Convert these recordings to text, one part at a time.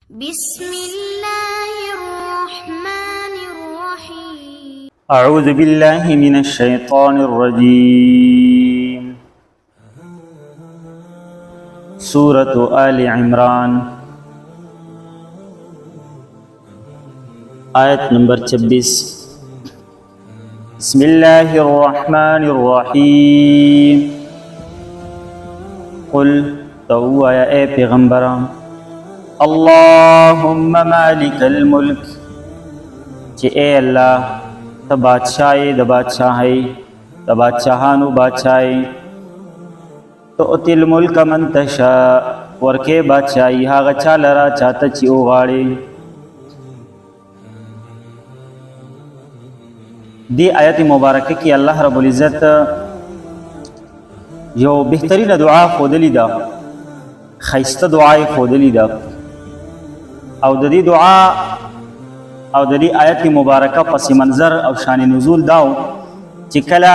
بسم الله الرحمن الرحيم. أعوذ بالله من الشيطان الرجيم. سورة آل عمران آیت نمبر 26. بسم الله الرحمن الرحيم. قل تو يا اے پیغمبران اللهم مالک الملک چې اے الله ته بادشاہی د بادشاہی د بادشاہانو بادشاہی تؤتی الملک من تشاء ورکه بادشاہی هغه چا لرا چاته چې وغواړي. دی آیت مبارکه کې الله رب العزت یو بهترین دعا خودلی ده، خیسته دعای خودلی ده، او د دې دعا او د دې آیت مبارکه پس منظر او شان نزول داو چې کله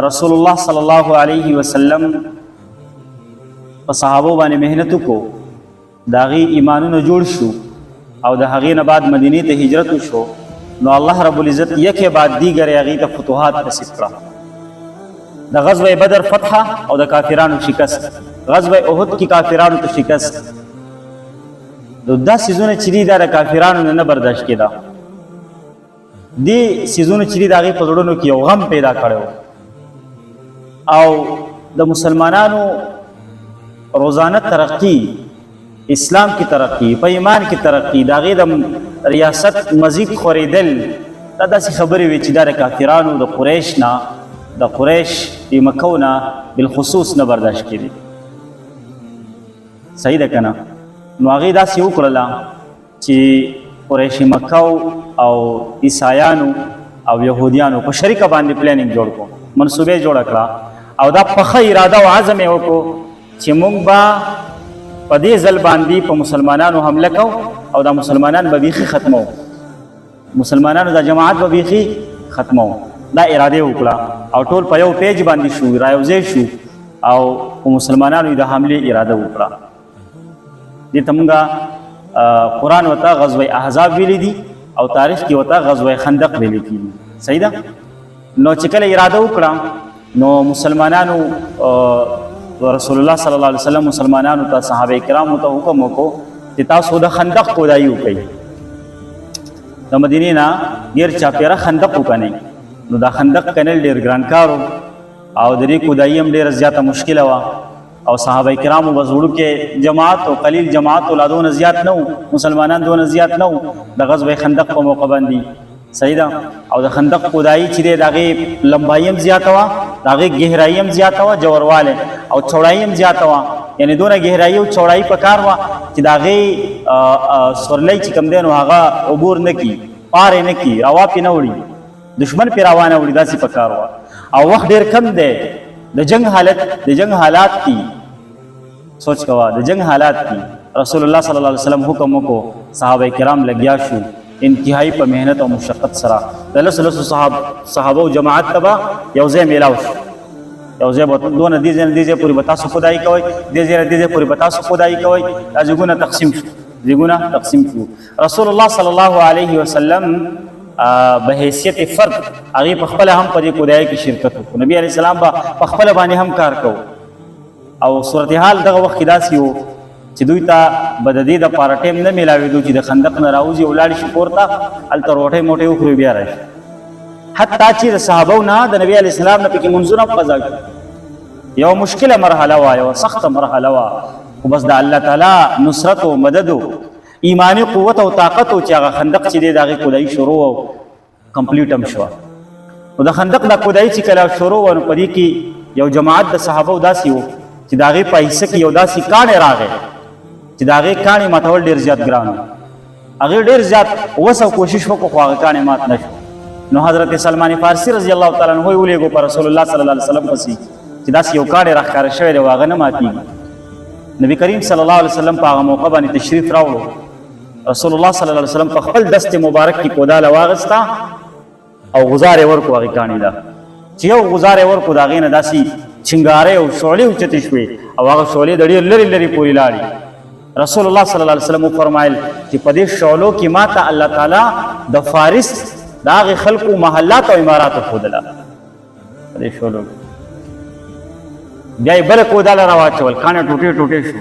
رسول الله صلی الله علیه وسلم په صحابه باندې مهنت کو داغي ایمانونه جوړ شو او د هغې نه بعد مدینه ته هجرت وشو، نو الله رب العزت یکه بعد دیگر هغې ته فتوحات نصیب کړه. د غزوه بدر فتح او د کافرانو شکست، غزوه احد کی کافرانو ته شکست، دا سیزونه چې دي دا د کافرانو نه برداشت کېده. دې سیزونه چې دي د هغې په زړونو کې یو غم پیدا کړی او د مسلمانانو روزانه ترقی، اسلام کی ترقی، په ایمان کی ترقی، د هغې د ریاست مزید خورېدل، دا داسې خبرې وې چې دا د کافرانو د قریش نه، د قریش د مکو نه بالخصوص نه برداشت کېدي. صحیح ده که نه؟ نو هغې داسې وکړله چې قریش مکو او عیسایانو او یهودیانو په شریکه باندې پلانینګ جوړ کړو، منصوبې جوړه کړه او دا پخه اراده او عزم یې وکړو چې موږ به په دې ځل باندې په مسلمانانو حمله کوو او دا مسلمانان به بیخي ختمو، مسلمانانو دا جماعت به بیخي ختمو. دا اراده وکړه او ټول په یو پیج باندې شو، رايوځای شو او په مسلمانانو د حمله اراده وکړه. دې ته مونږه قرآن وته غزوه احزاب ویلي دي او تاریخ کې وته غزوه خندق ویلي کېږي. صحیح ده؟ نو چې کله اراده وکړه نو مسلمانانو رسول الله صلی الله علیه وسلم مسلمانانو ته صحابه کرامو ته حکم وکړو چې تاسو د خندق کودایي وکړئ، د مدینې نه ډېر چاپېره خندق وکنئ. نو دا خندق کنل ډېر ګران کار او د دې کودایي هم ډېره زیاته مشکله وه او صحابه کرامو بس وړوکې جماعت او قلیل جماعت او لا دونه زیات نه وو، مسلمانان دونه زیات نه وو د غزوه خندق په موقع باندې. صحیح ده؟ او د خندق کودایي چې دی د هغې لمبایي هم زیاته وه، د هغې ګهرایي هم زیاته وه، جوړوالی او چوړایي هم زیاته وه، یعنې دونه ګهرایي او چوړایي په کار وه چې د هغې سورلی چې کوم دی نو هغه عبور نه کي، پار یې نه کي، روا پې نه وړي، دشمن پې روا نه وړي، داسې په کار وه او وخت ډېر کم دی. د جنگ حالات دي، سوچ کوا د جنگ حالات دي. رسول الله صلی الله علیه وسلم حکم وکړو، صحابه کرام لګیا شو انتهایی په مهنت او مشقت سره، د لسو صحابه جماعت ته به یو ځای میلاو شو، یو ځای به دونه دې ځای نه دې ځای پورې به تاسو خدایي کوئ، دې ځای نه دې ځای پورې به تاسو خدایي کوئ. دا ځایونه تقسیم شو. رسول الله صلی الله علیه وسلم به حیثیت فرد هغې په خپله هم په دې کودایي کې شرکت وکړو. نبي علیه السلام به په خپله باندې هم کار کوو او صورتحال دغه وخت کې داسې و چې دوی ته به د دې دپاره ټایم نه میلاوېدو چې د خندق نه راوځي او لاړ شي کور ته، هلته روټۍ موټۍ وخوري بیا راشي. حتی چې د صحابو نه د نبي علیه السلام نه پکې منځونه قضا کړي. یو مشکله مرحله وه، یو سخته مرحله وه، خو بس د الله تعالی نصرت او مدد و ایمانی قوت او طاقت و چې هغه خندق چې دی د هغې کودایي شروع او کمپلیټ هم شوه. نو د خندق دا کودایي چې کله شروع وه نو په دې کې یو جماعت د صحابو داسې و چې د هغې په حصه کې یو داسې کاڼی راغی چې د هغې کاڼي ماتول ډېر زیات ګران و. هغې ډېر زیات وس او کوشش وکړو خو هغه کاڼی مات نه شو. نو حضرت سلمان فارسي رضی الله تعالی عنه یې ولېږو په رسول الله صلی الله علیه وسلم پسې چې داسې یو کاڼی راښکاره شوی دی او هغه نه ماتېږي. نبي کریم صلی الله علیه وسلم په هغه موقع باندې تشریف راوړو. رسول الله صلی الله علیه وسلم په خپل دست مبارک کې کودا واغسته او غزار یې ورکړو هغې کاڼي ته، چې یو غزار یې ورکړو د هغې نه داسې چنګارې او شعلې اوچتې شوې او هغه شعلې د ډېر لرې لرې پورې لاړې رسول الله صلی الله علیه وسلم فرمایل چې په دې شعلو کې ماته الله تعالی د فارس دا غ خلقو محلات او امارات خودله په دې شعلو بیا بل کو دل راواچول کانه ټوټه ټوټه شو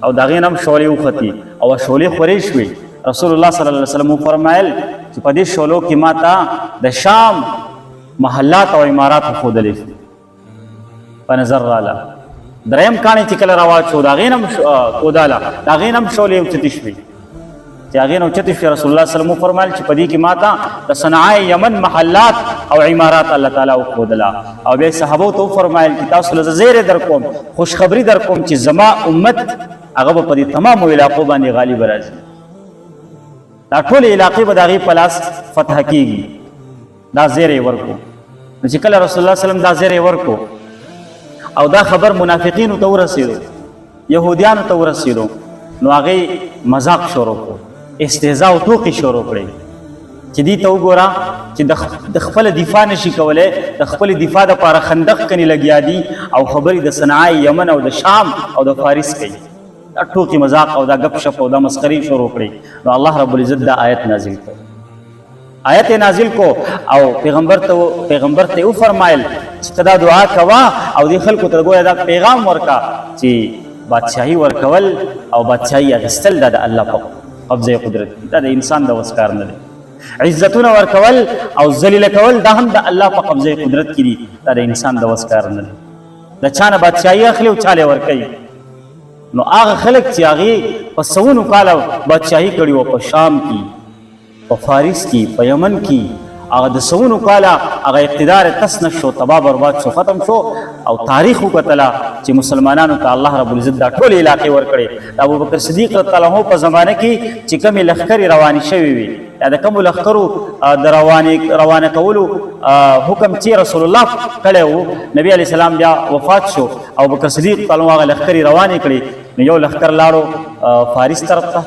او دا غینم شعلې وختي او شعلې خوري شوې رسول الله صلی الله علیه وسلم فرمایل چې په دې شعلو کې ماته د شام محلات او امارات خودلې په نظر رااله دریم کانه چې کله راواچو دا غینم کوداله دا غینم شولې او چتی شوي چې هغه نو چتی شوي رسول الله صلی الله علیه وسلم فرمایل چې پدې کې ماته د صنعاء یمن محلات او عمارات الله تعالی او کودلا او به صحابه ته فرمایل چې تاسو له زیره در کوم خوشخبری در کوم چې زما امت هغه په دې تمام علاقو باندې غالب راځي دا ټول علاقې به دغه پلاس فتح کیږي دا زیره ورکو چې کله رسول الله صلی الله علیه وسلم دا زیره ورکو او دا خبر منافقین ته ورسېدو يهوديان ته ورسېدو نو هغه مذاق شروع کړ استهزاء او ټوکې شروع کړې چې دې ته وګوره چې د خپل دفاع نشي کولای د خپل دفاع لپاره خندق کني لګیا دي او خبرې د صنعاء یمن او د شام او د فارس کوي دا ټوکې مذاق او دا غپ شپ او دا مسخري شروع کړې نو الله رب العزت دا آیت نازل کړ آیت نازل کو او پیغمبر ته و فرمایل چې دا دعا کوا او دې خلکو ته ګویا دا پیغام ورکا چې بادشاہي ورکول او بادشاہي اغستل د الله په قبضه قدرت دا د انسان د وسکار نه دی عزتونه ورکول او ذلیل کول دا هم د الله په قبضه قدرت کې دي دا د انسان د وسکار نه دی د چانه بادشاہي اخلي او چاله ورکي نو هغه خلک چې هغه په سونو کاله بادشاہي کړي او په شام کې په فارس کې په یمن کې هغه د سونو کاله هغه اقتدار تسنش شو تباہ برباد شو ختم شو او تاریخ وکتلا چې مسلمانانو ته الله رب العزت دا ټول علاقې ورکړي ابو بکر صدیق رضی الله عنه په زمانه کې چې کوم لخرې رواني شوی وي دا کوم لخرو د روانه کولو حکم چې رسول الله کړو نبی علی سلام بیا وفات شو او بکر صدیق رضی الله عنه لخرې روانه کړي یو لخر لاړو فارس طرف ته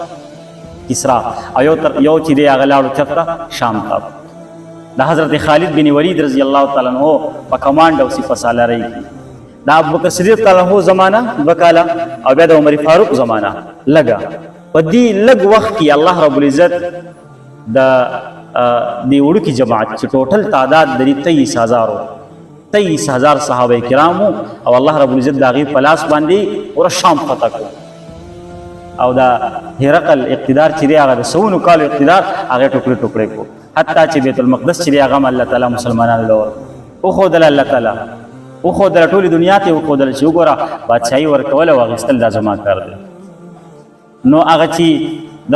کسرا او یو چې دی هغه لاړو چرته شام ته دا حضرت خالد بن ولید رضی الله تعالی عنہ په کمانډ او صفه سالاری دا ابوبکر صدیق تعالی عنہ زمانہ وکاله او بیا د عمر فاروق زمانہ لگا په دې لګ وخت کې الله رب العزت د دې وړو کې جماعت چې ټوټل تعداد د 23000 صحابه کرامو او الله رب العزت داغي پلاس باندې ور شام فتح کړ او دا هرقل اقتدار چې هغه د سونو کال اقتدار هغه ټوکړي ټوکړي کو حتی چې بیت المقدس چې هغه الله تعالی مسلمانانو لور او خدای الله تعالی او خدای ټول دنیا ته او خدای چې وګوره بادشاہي ورکول او غستل د زما کار دی نو هغه چې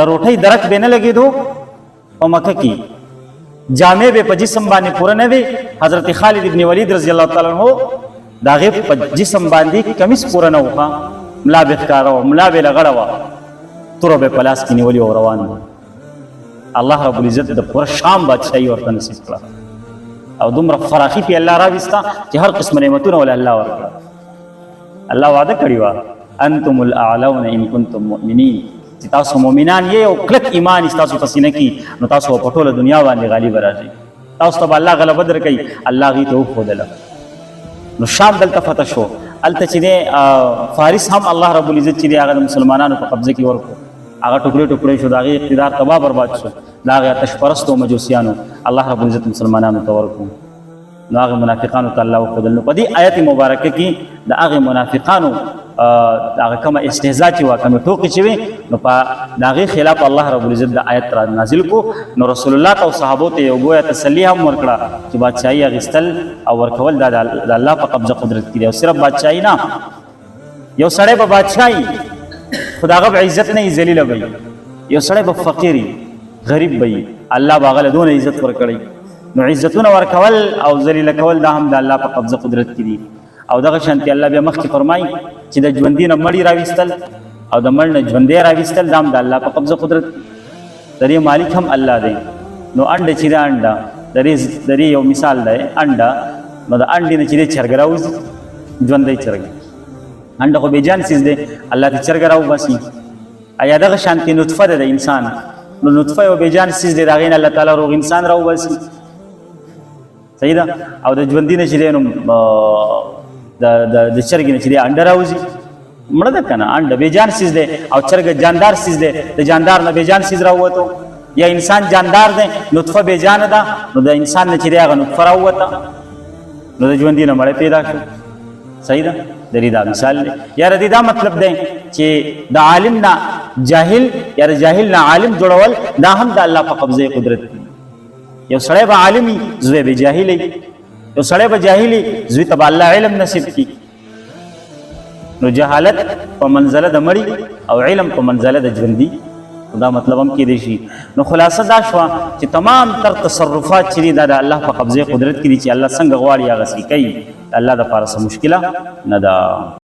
د روټۍ درک به نه لګیدو او مکه کې جامع به په جسم باندې پوره نه وي حضرت خالد ابن ولید رضی الله تعالی عنہ داغه په جسم باندې کمیس پوره نه وخا ملا به ښکارو ملا به لغړوا تر به پلاس کې نیولې او روان الله رب العزت د پوره شام بادشاہي ورته نصیب کړه او دومره فراخي په الله راويستا چې هر قسم نعمتونه ول الله ورکړه الله وعده کړی و انتم الاعلون ان کنتم مؤمنین چې تاسو مؤمنان یې او کلک ایمان تاسو پسینه کی نو تاسو په ټوله دنیا باندې غالب راځي تاسو ته الله غلبه درکړي الله غي ته خودله نو شام دلته فتح شو الته چې فارس هم الله رب العزت چې هغه مسلمانانو په قبضه کې ورکو هغه ټوکړي ټوکړي شو داغه اقتدار تباہ برباد شو داغه آتش پرستو مجوسیانو الله رب العزت مسلمانانو ته ورکو نو هغه منافقانو ته الله خدل نو په دې آیت مبارکه کې د هغه منافقانو هغه کوم استهزاء چې واکمه ټوکې چې وي نو په داغه خلاف الله رب العزت د آیت را نازل کو نو رسول الله او صحابه ته یو ګویا تسلی هم ورکړه چې بادشاہي غستل او ورکول د الله په قبضه قدرت کې او صرف بادشاہي نه یو سړی په بادشاہي خداغه عزت نه ذلیل وي یو سړی په فقيري غریب وي الله باغله دون عزت ورکړي نو عزتونه ورکول او ذلیل کول دا هم د الله په قبضه قدرت کې دي او دغه شانتي الله بیا مخکې فرمایي چې د ژوندینه مړی راويستل او د مړ نه ژوندې راويستل دا هم د الله په قبضه قدرت درې مالک هم الله دی نو انډه چې دا انډه درې یو مثال دی انډه نو د انډې نه چې چرګ راوځي ژوندې چرګ انډه خو به جان سیز دی الله دې چرګ راو باسي ایا دغه شانتي نطفه ده د انسان نو نطفه او به جان سیز دی دغه الله تعالی روغ انسان راو باسي صحیح ده او د ژوندینه چې نو د چرګ نه چې انډه راوځي مړه ده کنه انډه بے جان سیز دی او چرګ جاندار سیز دی د جاندار نه بے جان سیز راووتو یا انسان جاندار دی نطفه بے جان ده نو د انسان نه چې دی هغه نطفه راووته نو د ژوندي نه مړی پیدا شو صحیح ده د دې دا مثال دی یا د دې دا مطلب دی چې د عالم نه جاهل یا د جاهل نه عالم جوړول دا هم د الله په قبضه قدرت دی یو سړی به عالمي زوی به جاهلی یو سړی به جاهلی زوی ته به الله علم نصیب کړي نو جهالت په منزله د مړي او علم په منزله د ژوندي دا مطلب هم کېدی شي نو خلاصه دا شوه چې تمام تر تصرفات چې دي دا د الله په قبضه قدرت کې دي چې الله څنګه غواړي هغسې کوي د الله دپاره څه مشکله نه ده